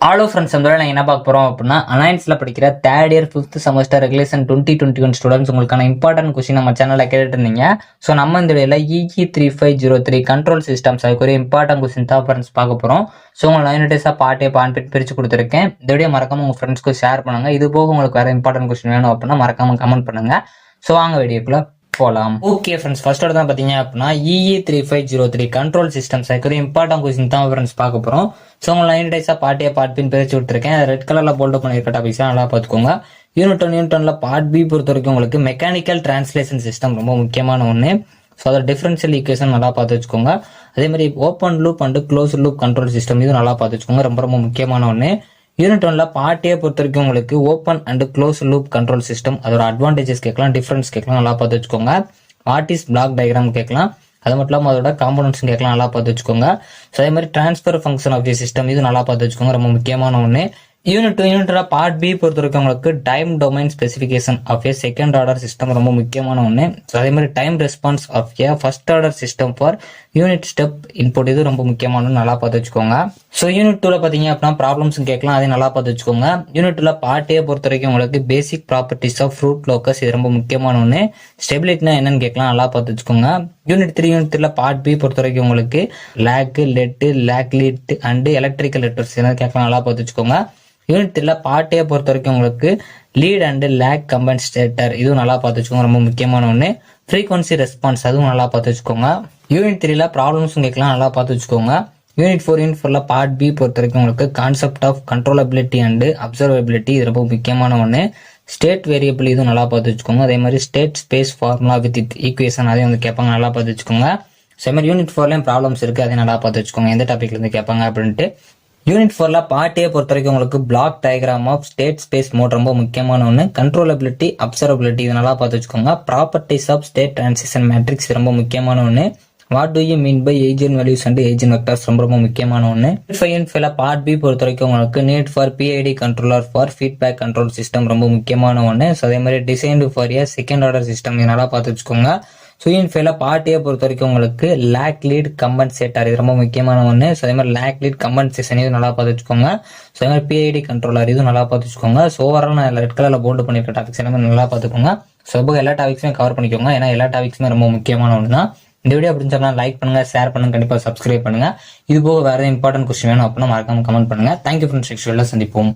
Hello friends, இந்த நான் என்ன பார்க்க போகிறோம் அப்படின்னா, அலைன்ஸில் படிக்கிற third year 5th semester regulation 2021 students உங்களுக்கான இம்பார்ட்டன்ட் கொஸ்டின் நம்ம சேனலில் கேட்டுட்டு இருந்தீங்க. ஸோ நம்ம இந்த இடையில EE3503 கண்ட்ரோல் சிஸ்டம்ஸ் அதுக்குரிய இம்பார்ட்டன்ட் கொஸ்டின் தான் ஃப்ரெண்ட்ஸ் பார்க்க போகிறோம். ஸோ உங்களை 9 டேஸாக பார்ட் பிரித்து கொடுத்துருக்கேன். இந்த வீடியோ மறக்காம உங்கள் ஃப்ரெண்ட்ஸ்க்கு ஷேர் பண்ணுங்கள். இது போக உங்களுக்கு வேறு இம்பார்ட்டன்ட் கொஸ்டின் வேணும் அப்படின்னா மறக்காம கமெண்ட் பண்ணுங்கள். ஸோ வாங்க வீடியோக்குள்ள போலாம். ஓகே ஃப்ரெண்ட்ஸ், ஃபர்ஸ்ட் தான் பார்த்தீங்க அப்படின்னா EE3503 கண்ட்ரோல் சிஸ்டம்ஸ் அதுக்குரிய இம்பார்ட்டன்ட் கொஸ்டின் தான் ஃப்ரெண்ட்ஸ் பார்க்க போகிறோம். ஸோ உங்களை 9 டேஸாக பார்ட் பிரித்து விட்டுருக்கேன். ரெட் கலரில் போல்ட் பண்ணியிருக்க டாபிக்ஸ் நல்லா பார்த்துக்கோங்க. யூனிட் 1 பார்ட் பி பொறுத்த வரைக்கும் உங்களுக்கு மெக்கானிக்கல் டிரான்ஸ்லேஷன் சிஸ்டம் ரொம்ப முக்கியமான ஒன்று. ஸோ அதோட டிஃபரன்ஷியல் ஈக்குவேஷன் நல்லா பார்த்து வச்சுக்கோங்க. அதே மாதிரி open loop and close loop control system இது நல்லா பார்த்து வச்சுக்கோங்க, ரொம்ப முக்கியமான ஒன்று. யூனிட் 1 பார்ட் ஏ பொறுத்த வரைக்கும் உங்களுக்கு open and close loop control system அதோட அட்வான்டேஜஸ் கேட்கலாம், டிஃபரன்ஸ் கேட்கலாம், நல்லா பார்த்து வச்சுக்கோங்க. வாட் இஸ் பிளாக் டயக்ராம் கேட்கலாம், அது மட்டும் இல்லாமல் அதோட காம்பனன்ட்ஸ் கேட்கலாம், நல்லா பார்த்து வச்சுக்கோங்க. ஸோ அதே மாதிரி transfer function of the system இது நல்லா பார்த்து வச்சுக்கோங்க, ரொம்ப முக்கியமான ஒன்று. யூனிட் 2 பார்ட் பி பொறுத்த வரைக்கும் உங்களுக்கு time domain specification of a second order system ரொம்ப முக்கியமான ஒன்று. ஸோ அதே மாதிரி time response of a first order system for unit step input இது ரொம்ப முக்கியமான நல்லா பார்த்து வச்சுக்கோங்க. ஸோ யூனிட் 2 பார்த்தீங்க அப்படின்னா ப்ராப்ளம்ஸ் கேட்கலாம், அதை நல்லா பார்த்து வச்சுக்கோங்க. யூனிட் 2 பார்ட் ஏ பொறுத்த வரைக்கும் உங்களுக்கு basic properties of root locus இது ரொம்ப முக்கியமான ஒன்று. ஸ்டெபிலிட்டினா என்னன்னு கேட்கலாம், நல்லா பார்த்து வச்சுக்கோங்க. யூனிட் 3 பார்ட் பி பொறுத்த வரைக்கும் உங்களுக்கு lag lead and electrical networks கேட்கலாம், நல்லா பார்த்து வச்சுக்கோங்க. யூனிட் 3 பார்ட் ஏ பொறுத்த வரைக்கும் உங்களுக்கு லீட் அண்ட் லேக் கம்பன்சேட்டர் இதுவும் நல்லா பார்த்து வச்சுக்கோங்க, ரொம்ப முக்கியமான ஒன்று. ஃப்ரீக்வன்சி ரெஸ்பான்ஸ் அதுவும் நல்லா பார்த்து வச்சுக்கோங்க. யூனிட் 3 ப்ராப்ளம்ஸும் கேட்கலாம், நல்லா பார்த்து வச்சுக்கோங்க. யூனிட் 4 பார்ட் பி பொறுத்த வரைக்கும் உங்களுக்கு concept of controllability and observability இது ரொம்ப முக்கியமான ஒன்று. ஸ்டேட் வேரியபிள் இதுவும் நல்லா பார்த்து வச்சுக்கோங்க. அதே மாதிரி state space formula with equation அதையும் வந்து கேட்பாங்க, நல்லா பார்த்து வச்சுக்கோங்க. அதே மாதிரி யூனிட் 4 ப்ராப்ளம்ஸ் இருக்கு, அதை நல்லா பார்த்து வச்சுக்கோங்க, எந்த டாபிக்ல இருந்து கேட்பாங்க அப்படின்ட்டு. யூனிட் 4 பார்ட் ஏ பொறுத்த வரைக்கும் உங்களுக்கு block diagram of state space model ரொம்ப முக்கியமான ஒன்று. கண்ட்ரோலபிலிட்டி அப்சர்வபிலிட்டி இது நல்லா பார்த்து வச்சுக்கோங்க. Properties of state transition matrix ரொம்ப முக்கியமான ஒன்று. What do you mean by eigen values and eigen vectors ரொம்ப முக்கியமான ஒன்று. யூனிட் 5 பார்ட் பி பொறுத்த வரைக்கும் உங்களுக்கு need for PID controller for feedback control system ரொம்ப முக்கியமான ஒன்று. ஸோ அதே மாதிரி designed for A second order system இது நல்லா பார்த்து வச்சுக்கோங்க. ஸோ யூனிட் 5 பார்ட் ஏ பொறுத்த வரைக்கும் உங்களுக்கு லேக் லீட் கம்பன்சேட்டர் இது ரொம்ப முக்கியமான ஒன்று. ஸோ அதே மாதிரி லேக் லீட் கம்பன்சேஷன் இது நல்லா பார்த்து வச்சுக்கோங்க. ஸோ அதே மாதிரி PID கண்ட்ரோலர் இதுவும் நல்லா பார்த்து வச்சுக்கோங்க. ஸோ ஓவரால் நான் ரெட் கலரில் போல்டு பண்ணியிருக்க டாபிக்ஸ் எல்லாமே நல்லா பார்த்துக்கோங்க. ஸோ எல்லா டாபிக்ஸுமே கவர் பண்ணிக்கோங்க, ஏன்னா எல்லா டாபிக்ஸுமே ரொம்ப முக்கியமான ஒன்று தான். இந்த வீடியோ பிடிச்சா லைக் பண்ணுங்க, ஷேர் பண்ணுங்க, கண்டிப்பாக சப்ஸ்கிரைப் பண்ணுங்க. இது போக வேற இம்பார்ட்டன்ட் கொஸ்டின் வேணும் அப்படின்னா மறக்காம கமெண்ட் பண்ணுங்க. தேங்க்யூ ஃப்ரெண்ட்ஸ், நெக்ஸ்ட் வீடியோல சந்திப்போம்.